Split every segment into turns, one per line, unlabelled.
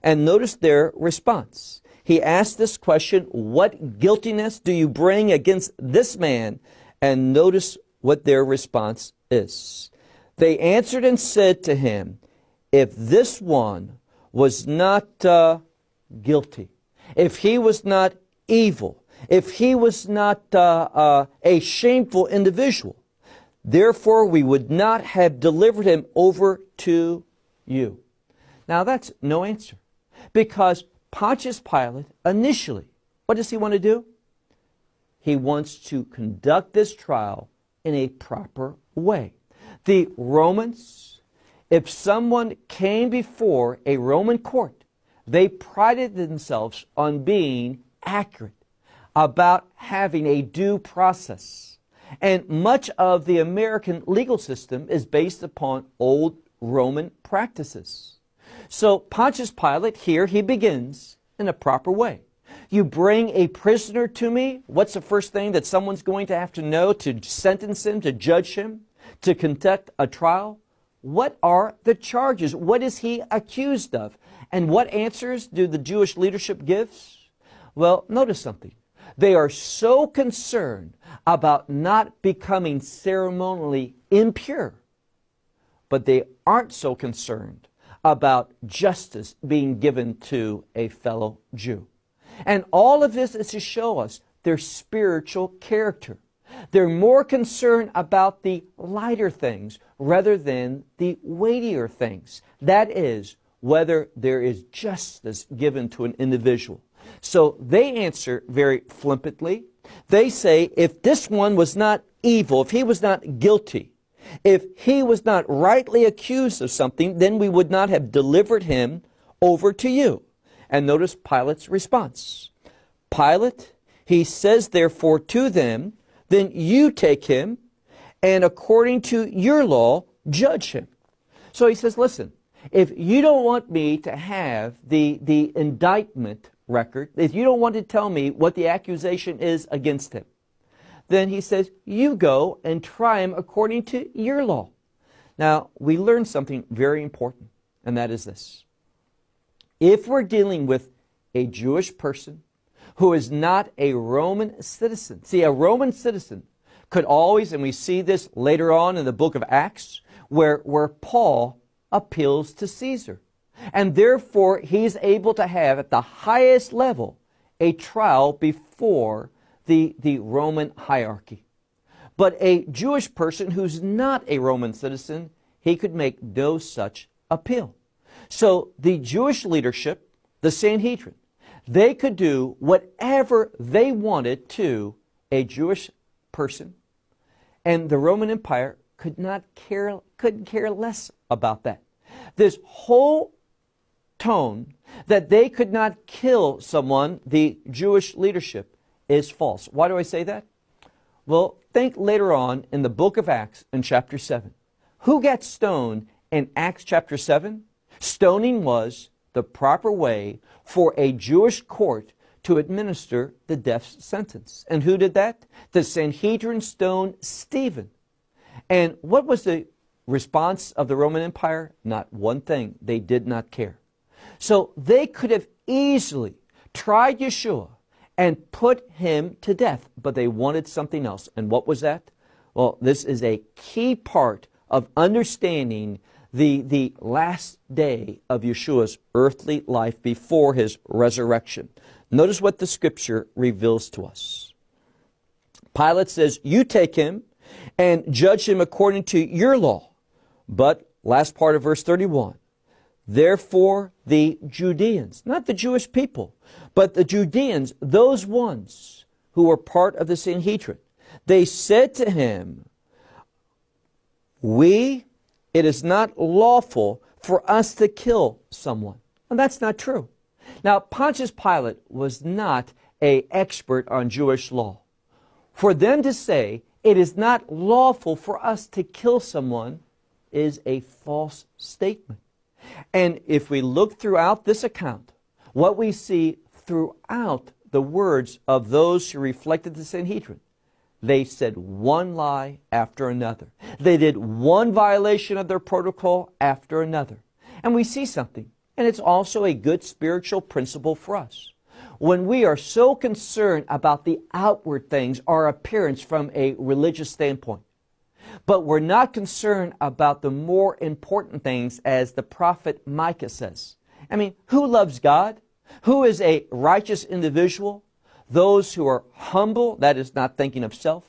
And notice their response. He asked this question, what guiltiness do you bring against this man? And notice what their response is. They answered and said to him, if this one was not guilty, if he was not evil, if he was not a shameful individual, therefore we would not have delivered him over to you. Now that's no answer, because Pontius Pilate initially, what does he want to do? He wants to conduct this trial in a proper way. The Romans, if someone came before a Roman court, they prided themselves on being accurate, about having a due process. And much of the American legal system is based upon old Roman practices. So Pontius Pilate here, he begins in a proper way. You bring a prisoner to me, what's the first thing that someone's going to have to know to sentence him, to judge him, to conduct a trial? What are the charges? What is he accused of? And what answers do the Jewish leadership give? Well, notice something. They are so concerned about not becoming ceremonially impure, but they aren't so concerned about justice being given to a fellow Jew. And all of this is to show us their spiritual character. They're more concerned about the lighter things rather than the weightier things. That is, whether there is justice given to an individual. So they answer very flippantly. They say, if this one was not evil, if he was not guilty, if he was not rightly accused of something, then we would not have delivered him over to you. And notice Pilate's response. Pilate, he says therefore to them, then you take him, and according to your law, judge him. So he says, listen, if you don't want me to have the indictment record, if you don't want to tell me what the accusation is against him, then he says, you go and try him according to your law. Now, we learn something very important, and that is this. If we're dealing with a Jewish person who is not a Roman citizen, see, a Roman citizen could always, and we see this later on in the book of Acts, where Paul appeals to Caesar. And therefore, he's able to have at the highest level a trial before the Roman hierarchy. But a Jewish person who's not a Roman citizen, he could make no such appeal. So the Jewish leadership, the Sanhedrin, they could do whatever they wanted to a Jewish person, and the Roman Empire couldn't care less about that. This whole tone that they could not kill someone, the Jewish leadership, is false. Why do I say that? Well, think later on in the book of Acts in chapter 7. Who got stoned in Acts chapter 7? Stoning was the proper way for a Jewish court to administer the death sentence. And who did that? The Sanhedrin stoned Stephen. And what was the response of the Roman Empire? Not one thing. They did not care. So they could have easily tried Yeshua and put him to death, but they wanted something else. And what was that? Well, this is a key part of understanding the last day of Yeshua's earthly life before his resurrection. Notice what the scripture reveals to us. Pilate says, you take him and judge him according to your law. But, last part of verse 31, therefore the Judeans, not the Jewish people, but the Judeans, those ones who were part of the Sanhedrin, they said to him, it is not lawful for us to kill someone. And that's not true. Now, Pontius Pilate was not an expert on Jewish law. For them to say, it is not lawful for us to kill someone, is a false statement. And if we look throughout this account, what we see throughout the words of those who reflected the Sanhedrin, they said one lie after another. They did one violation of their protocol after another. And we see something. And it's also a good spiritual principle for us. When we are so concerned about the outward things, our appearance from a religious standpoint, but we're not concerned about the more important things, as the prophet Micah says. I mean, who loves God? Who is a righteous individual? Those who are humble, that is, not thinking of self,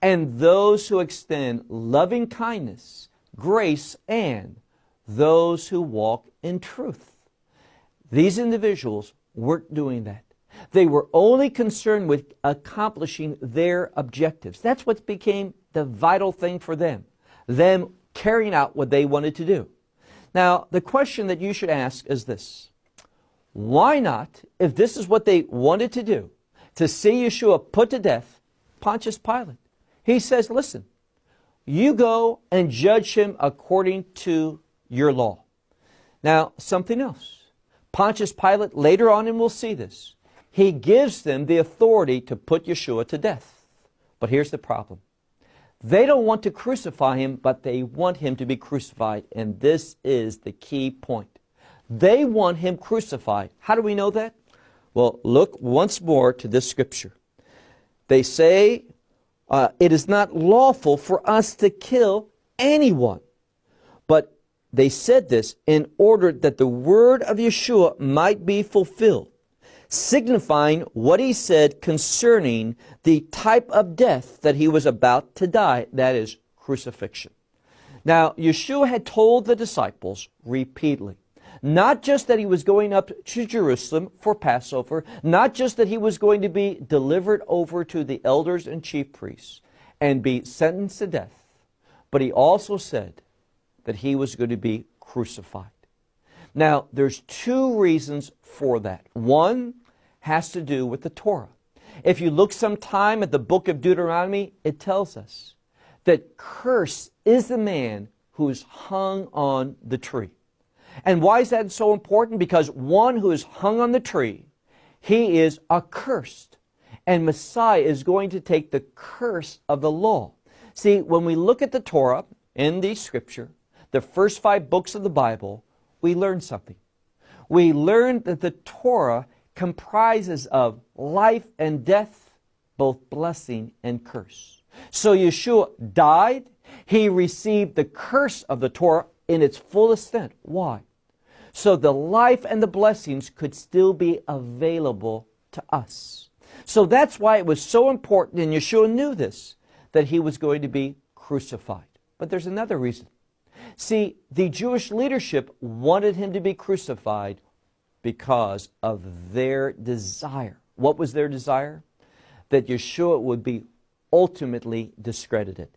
and those who extend loving kindness, grace, and those who walk in truth. These individuals weren't doing that. They were only concerned with accomplishing their objectives. That's what became the vital thing for them carrying out what they wanted to do. Now, the question that you should ask is this: why not, if this is what they wanted to do, to see Yeshua put to death, Pontius Pilate? He says, listen, you go and judge him according to your law. Now, something else. Pontius Pilate, later on, and we'll see this, he gives them the authority to put Yeshua to death. But here's the problem. They don't want to crucify him, but they want him to be crucified. And this is the key point. They want him crucified. How do we know that? Well, look once more to this scripture. They say, it is not lawful for us to kill anyone. But they said this in order that the word of Yeshua might be fulfilled, signifying what he said concerning the type of death that he was about to die, that is, crucifixion. Now, Yeshua had told the disciples repeatedly, not just that he was going up to Jerusalem for Passover, not just that he was going to be delivered over to the elders and chief priests and be sentenced to death, but he also said that he was going to be crucified. Now, there's two reasons for that. One has to do with the Torah. If you look sometime at the book of Deuteronomy, it tells us that cursed is the man who is hung on the tree. And why is that so important? Because one who is hung on the tree, he is accursed. And Messiah is going to take the curse of the law. See, when we look at the Torah in the Scripture, the first 5 books of the Bible, we learn something. We learn that the Torah comprises of life and death, both blessing and curse. So Yeshua died. He received the curse of the Torah in its full extent. Why? So the life and the blessings could still be available to us. So that's why it was so important, and Yeshua knew this, that he was going to be crucified. But there's another reason. See, the Jewish leadership wanted him to be crucified because of their desire. What was their desire? That Yeshua would be ultimately discredited.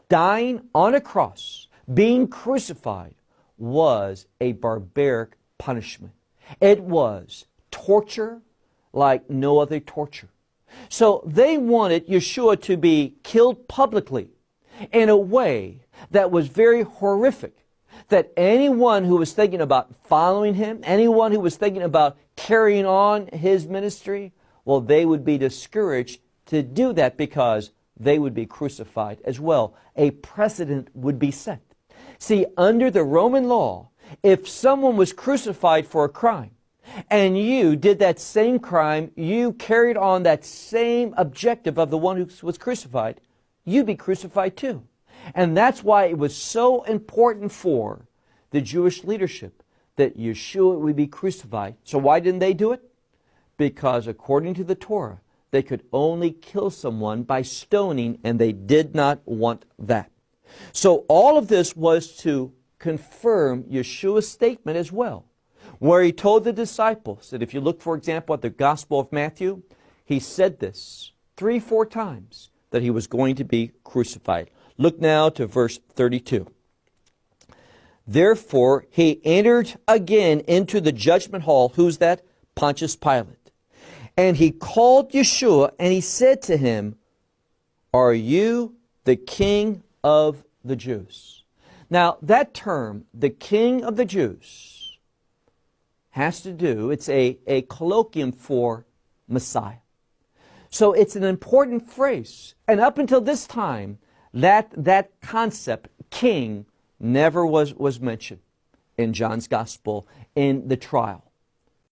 Dying on a cross, being crucified, was a barbaric punishment. It was torture like no other torture. So they wanted Yeshua to be killed publicly in a way that was very horrific, that anyone who was thinking about following him, anyone who was thinking about carrying on his ministry, well, they would be discouraged to do that because they would be crucified as well. A precedent would be set. See, under the Roman law, if someone was crucified for a crime, and you did that same crime, you carried on that same objective of the one who was crucified, you'd be crucified too. And that's why it was so important for the Jewish leadership that Yeshua would be crucified. So why didn't they do it? Because according to the Torah, they could only kill someone by stoning, and they did not want that. So all of this was to confirm Yeshua's statement as well, where he told the disciples that if you look, for example, at the Gospel of Matthew, he said this 3-4 times, that he was going to be crucified. Look now to verse 32. Therefore, he entered again into the judgment hall. Who's that? Pontius Pilate. And he called Yeshua, and he said to him, "Are you the king of the Jews?" Now, that term, the king of the Jews, has to do, it's a colloquium for Messiah. So it's an important phrase. And up until this time, that concept, king, never was mentioned. in John's Gospel in the trial.